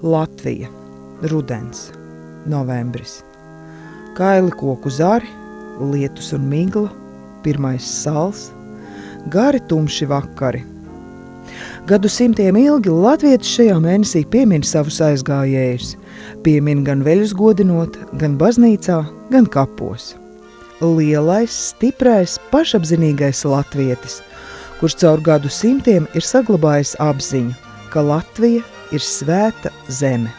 Latvija, rudens, novembris. Kaili koku zari, lietus un migla, pirmais sals, gari tumši vakari. Gadsimtiem ilgi latvieši šajā mēnesī piemin savus aizgājējus. Piemin gan veļus godinot, gan baznīcā, gan kapos. Lielais, stiprais, pašapzinīgais latvietis, kurš caur gadsimtiem ir saglabājis apziņu, ka Latvija ir svēta zeme.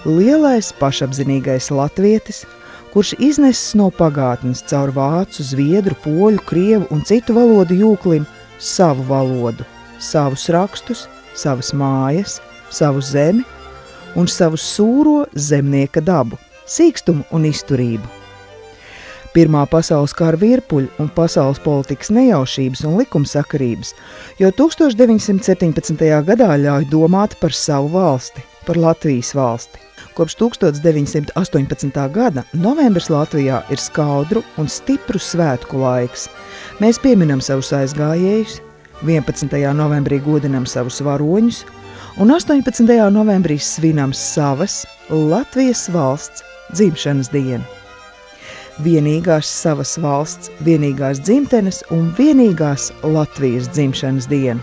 Lielais, pašapzinīgais latvietis, kurš iznesis no pagātnes caur vācu, zviedru, poļu, krievu un citu valodu jūklim savu valodu, savus rakstus, savas mājas, savu zemi un savu sūro zemnieka dabu, sīkstumu un izturību. Pirmā pasaules kara virpuļi un pasaules politikas nejaušības un likumsakarības jau 1917. gadā ļauj domāt par savu valsti, par Latvijas valsti. Kopš 1918. gada novembris Latvijā ir skaudru un stipru svētku laiks. Mēs pieminam savus aizgājējus, 11. novembrī godinam savus varoņus un 18. novembrī svinam savas Latvijas valsts dzimšanas dienu. Vienīgās savas valsts, vienīgās dzimtenes un vienīgās Latvijas dzimšanas dienu.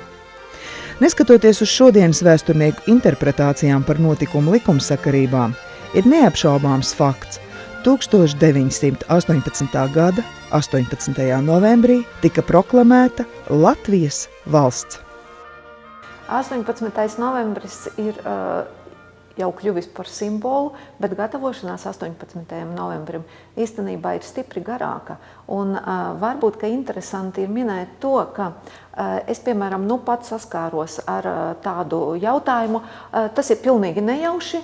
Neskatoties uz šodienas vēsturnieku interpretācijām par notikumu likumsakarībām, ir neapšaubāms fakts. 1918. gada 18. novembrī tika proklamēta Latvijas valsts. 18. novembris ir jau kļuvis par simbolu, bet gatavošanās 18. novembrim īstenībā ir stipri garāka. Un varbūt, ka interesanti ir minēt to, ka es, piemēram, pat saskāros ar tādu jautājumu, tas ir pilnīgi nejauši,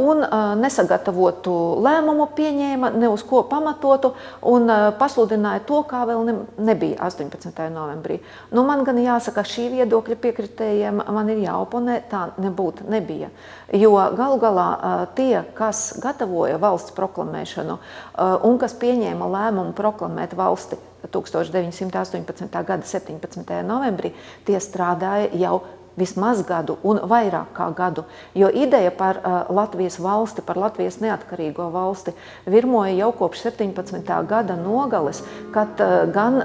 un nesagatavotu lēmumu pieņēma, ne uz ko pamatotu, un pasludināja to, kā vēl nebija 18. novembrī. Man gan jāsaka, šī viedokļa piekritējiem man ir jāoponē, tā nebūtu nebija. Jo galu galā tie, kas gatavoja valsts proklamēšanu un kas pieņēma lēmumu proklamēt valsti 1918. gada 17. novembrī, tie strādāja jau vismaz gadu un vairāk kā gadu, jo ideja par Latvijas valsti, par Latvijas neatkarīgo valsti virmoja jau kopš 17. gada nogales, kad gan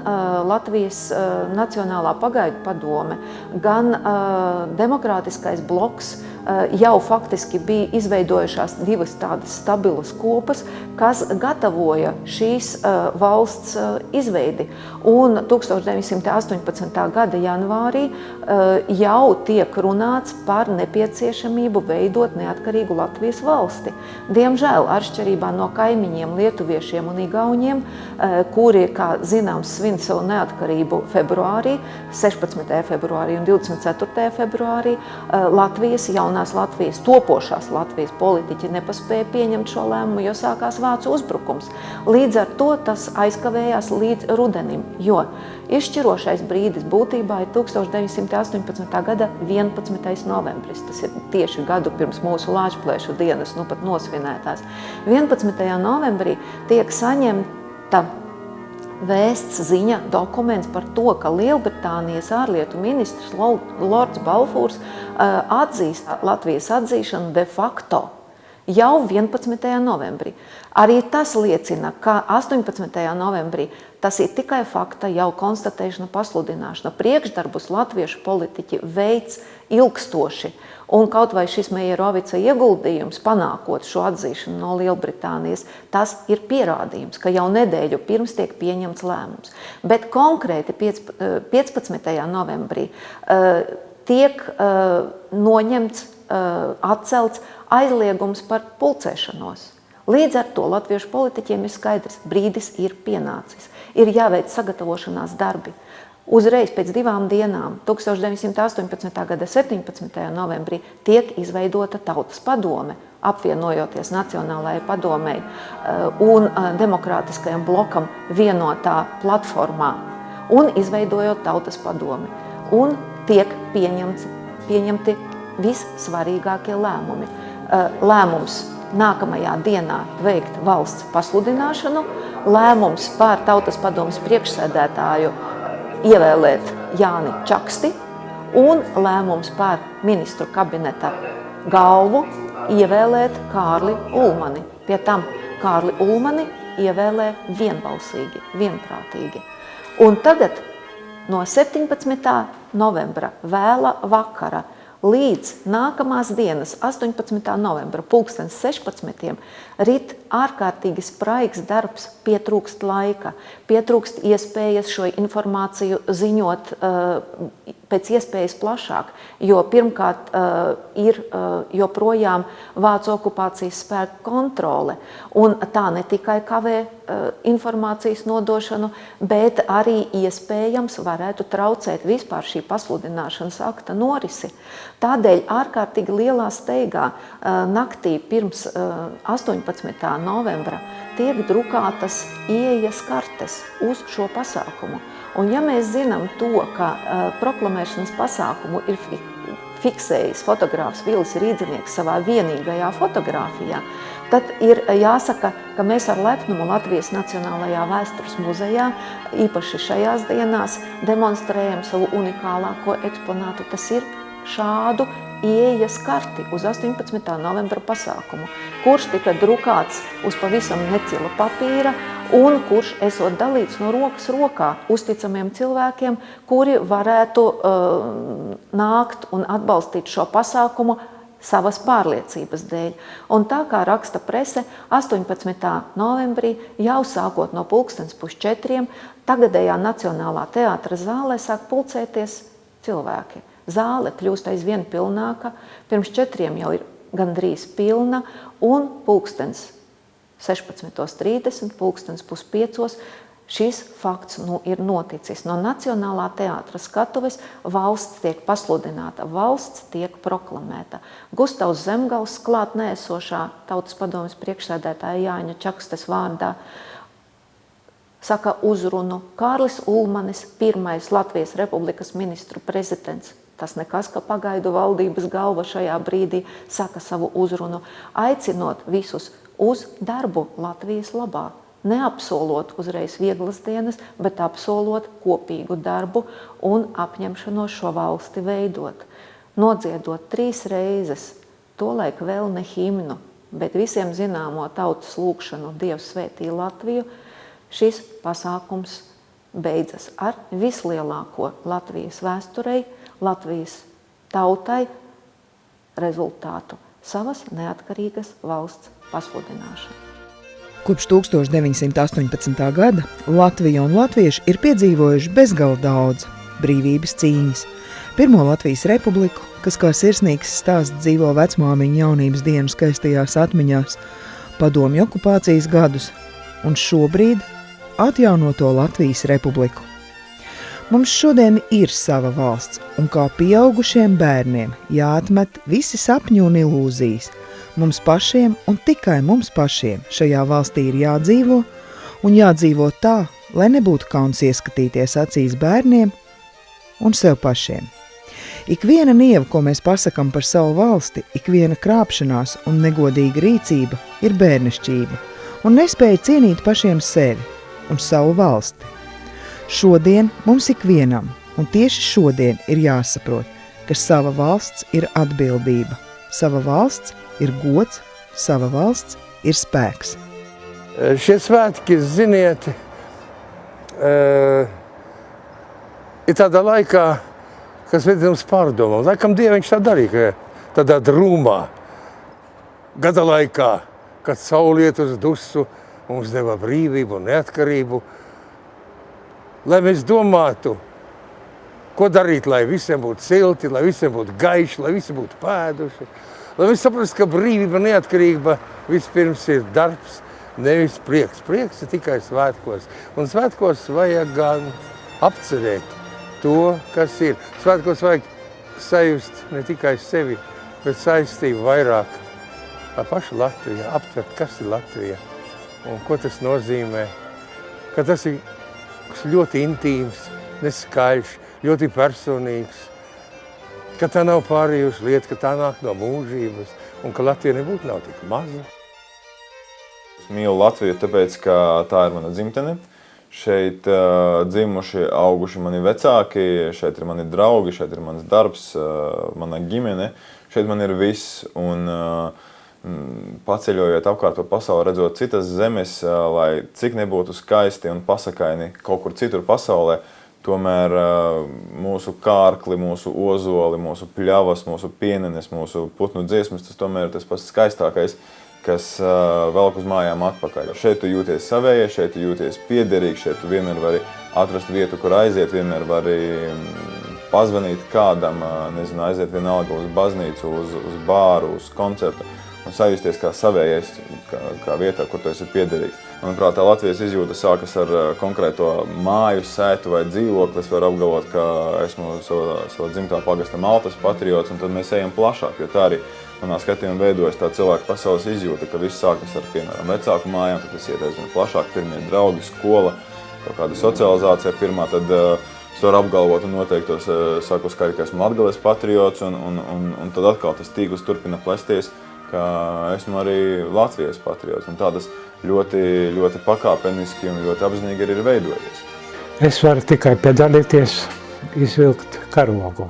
Latvijas Nacionālā pagaidu padome, gan demokrātiskais bloks jau faktiski bija izveidojušās divas tādas stabilas kopas, kas gatavoja šīs valsts izveidi. Un 1918. gada janvārī jau tiek runāts par nepieciešamību veidot neatkarīgu Latvijas valsti. Diemžēl, atšķirībā no kaimiņiem, lietuviešiem un igauņiem, kuri, kā zināms, svin savu neatkarību februārī, 16. februārī un 24. februārī, topošās Latvijas politiķi nepaspēja pieņemt šo lēmumu, jo sākās vācu uzbrukums. Līdz ar to tas aizkavējās līdz rudenim, jo izšķirošais brīdis būtībā ir 1918. gada 11. novembris. Tas ir tieši gadu pirms mūsu lāčplēšu dienas, pat nosvinētās. 11. novembrī tiek saņemta vēsts ziņa, dokuments par to, ka Lielbritānijas ārlietu ministrs Lords Balfūrs atzīst Latvijas atzīšanu de facto jau 11. novembrī. Arī tas liecina, ka 18. novembrī tas ir tikai fakta jau konstatēšana, pasludināšana. Priekšdarbus latviešu politiķi veids ilgstoši. Un kaut vai šis Mejerovica ieguldījums, panākot šo atzīšanu no Lielbritānijas, tas ir pierādījums, ka jau nedēļu pirms tiek pieņemts lēmums. Bet konkrēti 15. novembrī tiek noņemts, atcelts aizliegums par pulcēšanos. Līdz ar to latviešu politiķiem ir skaidrs, brīdis ir pienācis. Ir jāveic sagatavošanās darbi. Uzreiz pēc 2 dienām, 1918. gada 17. novembrī, tiek izveidota Tautas padome, apvienojoties Nacionālajai padomei un demokrātiskajam blokam vienotā platformā un izveidojot Tautas padomi. Un tiek pieņemti vissvarīgākie lēmumi. Lēmums nākamajā dienā veikt valsts pasludināšanu, lēmums par Tautas padomes priekšsēdētāju ievēlēt Jāni Čaksti un lēmums par ministru kabineta galvu ievēlēt Kārli Ulmani. Pie tam Kārli Ulmani ievēlē vienbalsīgi, vienprātīgi. Un tagad no 17. novembra vēla vakara līdz nākamās dienas 18. novembra 16. rit ārkārtīgi spraigs darbs, pietrūkst laika, pietrūkst iespējas šo informāciju ziņot pēc iespējas plašāk, jo pirmkārt ir joprojām Vācu okupācijas spēku kontrole, un tā ne tikai kavē informācijas nodošanu, bet arī iespējams varētu traucēt vispār šī pasludināšanas akta norisi. Tādēļ ārkārtīgi lielā steigā naktī pirms 18. novembra tiek drukātas ieejas kartes uz šo pasākumu. Un ja mēs zinām to, ka proklamēšanas pasākumu ir fiksējis fotogrāfs Vilis Rīdzinieks savā vienīgajā fotogrāfijā, tad ir jāsaka, ka mēs ar lepnumu Latvijas Nacionālajā vēstures muzejā īpaši šajās dienās demonstrējam savu unikālāko eksponātu. Tas ir šādu ieejas karti uz 18. novembra pasākumu, kurš tika drukāts uz pavisam necila papīra un kurš esot dalīts no rokas rokā uzticamiem cilvēkiem, kuri varētu nākt un atbalstīt šo pasākumu savas pārliecības dēļ. Un tā kā raksta prese, 18. novembrī jau sākot no 3:30 tagadējā Nacionālā teātra zālē sāk pulcēties cilvēki. Zāle kļūst aizvien pilnāka, pirms 4 jau ir gandrīz pilna, un 16:30, 16:30 šis fakts ir noticis. No Nacionālā teātra skatuves valsts tiek pasludināta, valsts tiek proklamēta. Gustavs Zemgals klāt neesošā Tautas padomjas priekšsēdētāja Jāņa Čakstes vārdā saka uzrunu. Kārlis Ulmanis, pirmais Latvijas Republikas ministru prezidents, tas nekas, ka pagaidu valdības galva šajā brīdī saka savu uzrunu, aicinot visus uz darbu Latvijas labā. Neapsolot uzreiz vieglas dienas, bet apsolot kopīgu darbu un apņemšanos šo valsti veidot. Nodziedot 3 reizes, tolaik vēl ne himnu, bet visiem zināmo tautas lūgšanu Dievs svētī Latviju, šis pasākums beidzas ar vislielāko Latvijas vēsturei, Latvijas tautai rezultātu – savas neatkarīgas valsts pasludināšanu. Kopš 1918. gada Latvija un latvieši ir piedzīvojuši bezgala daudz brīvības cīņas. Pirmo Latvijas republiku, kas kā sirsnīgs stāsts dzīvo vecmāmiņa jaunības dienu skaistajās atmiņās, padomju okupācijas gadus un šobrīd atjaunoto Latvijas republiku. Mums šodien ir sava valsts, un kā pieaugušiem bērniem jāatmet visi sapņi un ilūzijas. Mums pašiem un tikai mums pašiem šajā valstī ir jādzīvo, un jādzīvo tā, lai nebūtu kauns ieskatīties acīs bērniem un sev pašiem. Ikviena nieva, ko mēs pasakam par savu valsti, ikviena krāpšanās un negodīga rīcība ir bērnišķība, un nespēja cienīt pašiem sevi un savu valsti. Šodien mums ikvienam, un tieši šodien ir jāsaprot, ka sava valsts ir atbildība, sava valsts ir gods, sava valsts ir spēks. Šie svētki, ziniet, ir tādā laikā, kas veids mums pārdomā. Laikam Dieviņš tā darīja, ka tādā drūmā gada laikā, kad saule iet uz dusu, mums deva brīvību un neatkarību, lai mēs domātu, ko darīt, lai visiem būtu silti, lai visiem būtu gaiši, lai visi būtu pēduši. Lai mēs saprastu, ka brīvība un neatkarība vispirms ir darbs, nevis prieks. Prieks ir tikai svētkos. Un svētkos vajag gan apcerēt to, kas ir. Svētkos vajag sajust ne tikai sevi, bet saistību vairāk ar pašu Latviju, aptvert, kas ir Latvija un ko tas nozīmē. Ka tas ir ļoti intīms, neskaļš, ļoti personīgs, ka tā nav pārējuši lieta, ka tā nāk no mūžības un ka Latvija nebūtu nav tik maza. Es mīlu Latviju, tāpēc, ka tā ir mana dzimtene. Šeit dzimuši, auguši mani vecāki, šeit ir mani draugi, šeit ir mans darbs, mana ģimene. Šeit man ir viss, un paceļojot apkārt pa pasauli, redzot citas zemes, lai cik nebūtu skaisti un pasakaini kaut kur citur pasaulē, tomēr mūsu kārkli, mūsu ozoli, mūsu pļavas, mūsu pienenes, mūsu putnu dziesmas, tas tomēr ir tas pats skaistākais, kas velk uz mājām atpakaļ. Šeit tu jūties savējies, šeit tu jūties piederīgs, šeit tu vienmēr vari atrast vietu, kur aiziet, vienmēr vari pazvanīt kādam, nezinu, aiziet vienalga uz baznīcu, uz bāru, uz koncertu un sajusties kā savējais, kā vietā, kur tu esi piederīgs. Manuprāt, tā Latvijas izjūta sākas ar konkrēto māju, sētu vai dzīvokli. Es varu apgalvot, ka esmu savā dzimtā pagasta Maltas patriots, un tad mēs ejam plašāk, jo tā arī manā skatījumā veidojas tā cilvēka pasaules izjūta, ka viss sākas ar, piemēram, vecāku mājām, tad tas iet aizvien plašāk, pirmie draugi, skola, kaut kāda socializācija pirmā, tad es varu apgalvot un noteikti tos saku skaļi, ka esmu Latgales patriots, un tad atkal tas tīkls turpina plesties, ka esmu arī Latvijas patriots, un tādas ļoti, ļoti pakāpeniski un ļoti apzinīgi arī ir veidojies. Es varu tikai piedalīties, izvilkt karogu.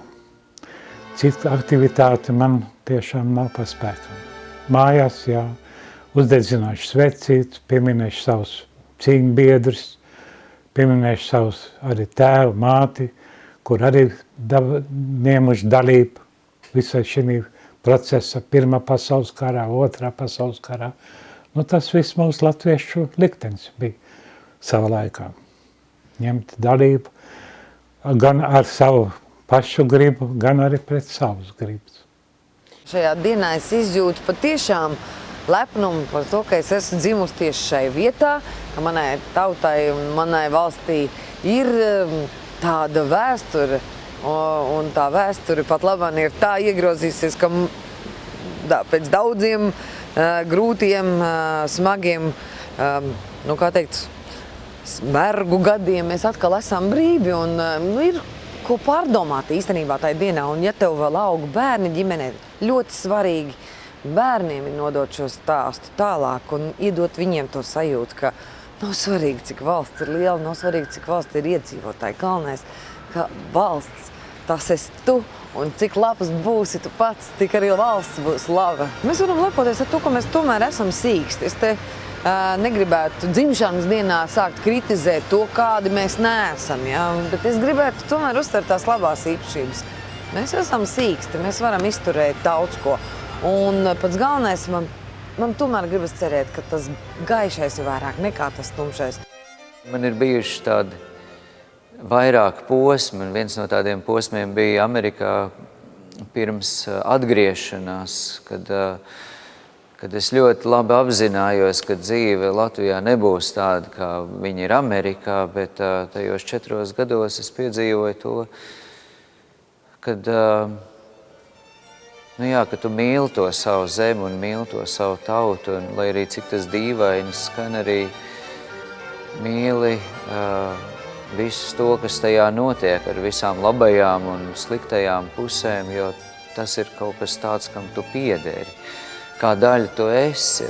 Citu aktivitāti man tiešām nav pa spēkam. Mājās, jā, uzdedzināšu svecīt, pieminēšu savus cīņbiedrus, pieminēšu savus arī tēvu, māti, kur arī ņēmuši dalību visai šī procesa Pirmā pasaules karā, Otrā pasaules karā. Nu, tas viss mūsu latviešu liktenis bija savā laikā. Ņemt dalību gan ar savu pašu gribu, gan arī pret savus gribus. Šajā dienā es izjūtu patiešām lepnumu par to, ka es esmu dzimusi tieši šai vietā, ka manai tautai un manai valstī ir tāda vēsture, un tā vēsture pat labāk ir tā iegrozīsies, ka pēc daudziem grūtiem, smagiem, nu kā teikt, vergu gadiem mēs atkal esam brīvi un ir ko pārdomāt īstenībā tajā dienā. Un ja tev vēl aug bērni ģimenē, ļoti svarīgi bērniem ir nodot šo stāstu tālāk un iedot viņiem to sajūtu, ka nav svarīgi, cik valsts ir liela, nav svarīgi, cik valsts ir iedzīvotāji. Galvenais, ka valsts, tas esi tu, un cik labs būsi tu pats, tik arī valsts būs laba. Mēs varam lepoties ar to, ka mēs tomēr esam sīksti. Es te negribētu dzimšanas dienā sākt kritizēt to, kādi mēs neesam, ja? Bet es gribētu tomēr uztvert tās labās īpašības. Mēs esam sīksti, mēs varam izturēt daudz ko. Un pats galvenais, man tomēr gribas cerēt, ka tas gaišais ir vairāk nekā tas tumšais. Man ir bijuši tādi vairāk posmi, un viens no tādiem posmiem bija Amerikā pirms atgriešanās, kad es ļoti labi apzinājos, ka dzīve Latvijā nebūs tāda, kā viņa ir Amerikā, bet tajos 4 gados es piedzīvoju to, kad tu mīli to savu zemi un mīli to savu tautu, un lai arī cik tas dīvaini skan, arī mīli visu to, kas tajā notiek, ar visām labajām un sliktajām pusēm, jo tas ir kaut kas tāds, kam tu piederi. Kā daļa tu esi,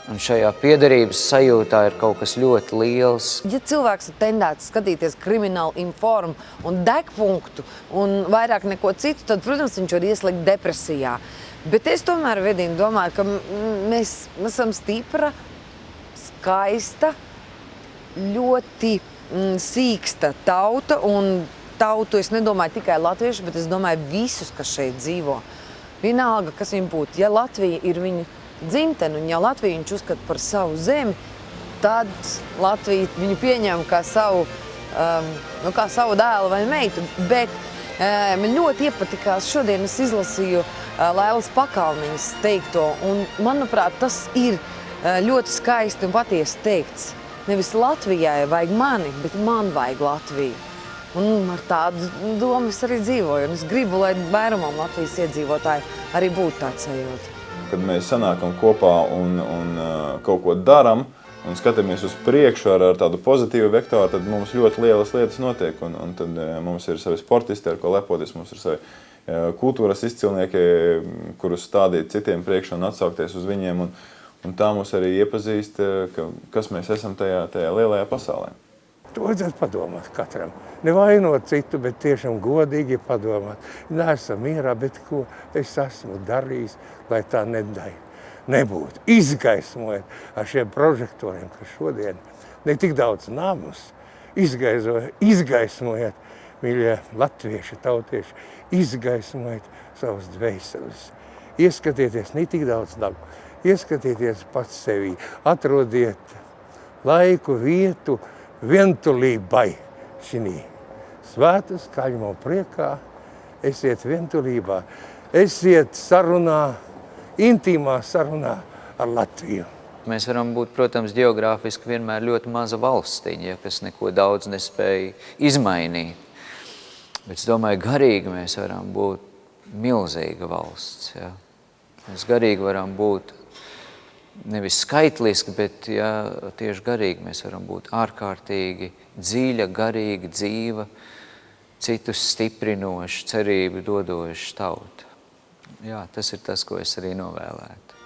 un šajā piederības sajūtā ir kaut kas ļoti liels. Ja cilvēks ir tendēts skatīties Kriminālu informu un degpunktu un vairāk neko citu, tad, protams, viņš var ieslīgt depresijā. Bet es tomēr, Vedīna, domāju, ka mēs esam stipra, skaista, ļoti sīksta tauta, un tautu es nedomāju tikai latviešu, bet es domāju visus, kas šeit dzīvo. Vienalga, kas viņi būtu. Ja Latvija ir viņa dzimtene, un ja Latviju viņš uzskata par savu zemi, tad Latvija viņu pieņem kā savu dēlu vai meitu. Bet man ļoti iepatikās, šodien es izlasīju Lailas Pakalniņas teikto, un manuprāt, tas ir ļoti skaisti un patiesi teikts. Nevis Latvijai vajag mani, bet man vajag Latviju. Un ar tādu domu es arī dzīvoju. Un es gribu, lai vairumam Latvijas iedzīvotāji arī būtu tāds sajūta. Kad mēs sanākam kopā un kaut ko daram un skatāmies uz priekšu ar tādu pozitīvu vektoru, tad mums ļoti lielas lietas notiek. Un tad mums ir savi sportisti, ar ko lepoties, mums ir savi kultūras izcilnieki, kurus stādīt citiem priekšā un atsaukties uz viņiem. Un tā mums arī iepazīst, kas mēs esam tajā lielajā pasaulē. To vajadzētu padomāt katram. Nevainot citu, bet tiešām godīgi padomāt. Neesam mierā, bet ko es esmu darījis, lai tā nebūtu. Izgaismojot ar šiem prožektoriem, kas šodien ne tik daudz namus, izgaismojot, mīļie latvieši, tautieši, izgaismojot savas dvēseles. Ieskatieties ne tik daudz nagu, ieskatieties pats sevī, atrodiet laiku, vietu, vientulībai šinī. Svēta skaļumā priekā, esiet vientulībā, esiet sarunā, intīmā sarunā ar Latviju. Mēs varam būt, protams, ģeogrāfiski vienmēr ļoti maza valstiņa, kas neko daudz nespēja izmainīt. Bet es domāju, garīgi mēs varam būt milzīga valsts. Ja? Mēs garīgi varam būt nevis skaitliski, bet tieši garīgi mēs varam būt ārkārtīgi dziļa, garīga, dzīva, citus stiprinoša, cerību dodoša tauta. Jā, tas ir tas, ko es arī novēlētu.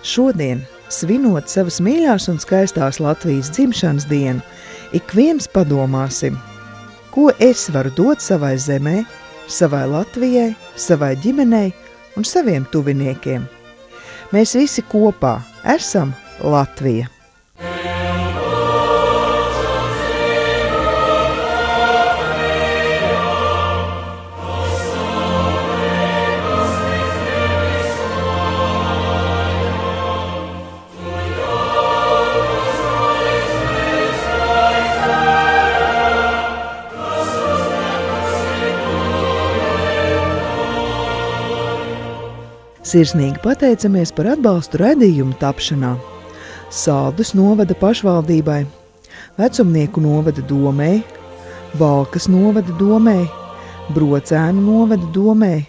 Šodien, svinot savas mīļās un skaistās Latvijas dzimšanas dienu, ik viens padomāsim, ko es varu dot savai zemē, savai Latvijai, savai ģimenei un saviem tuviniekiem. Mēs visi kopā esam Latvija. Sirsnīgi pateicamies par atbalstu raidījumu tapšanā. Saldus novada pašvaldībai, Vecumnieku novada domei, Valkas novada domei, Brocēnu novada domei,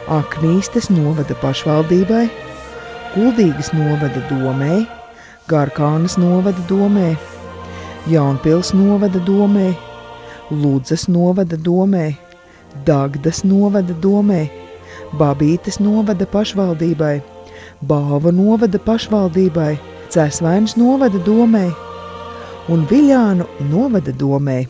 Aknīstes novada pašvaldībai, Kuldīgas novada domei, Garkānas novada domei, Jaunpils novada domei, Ludzas novada domei, Dagdas novada domei, Babītes novada pašvaldībai, Bāva novada pašvaldībai, Cēsvainas novada domei un Viļānu novada domei.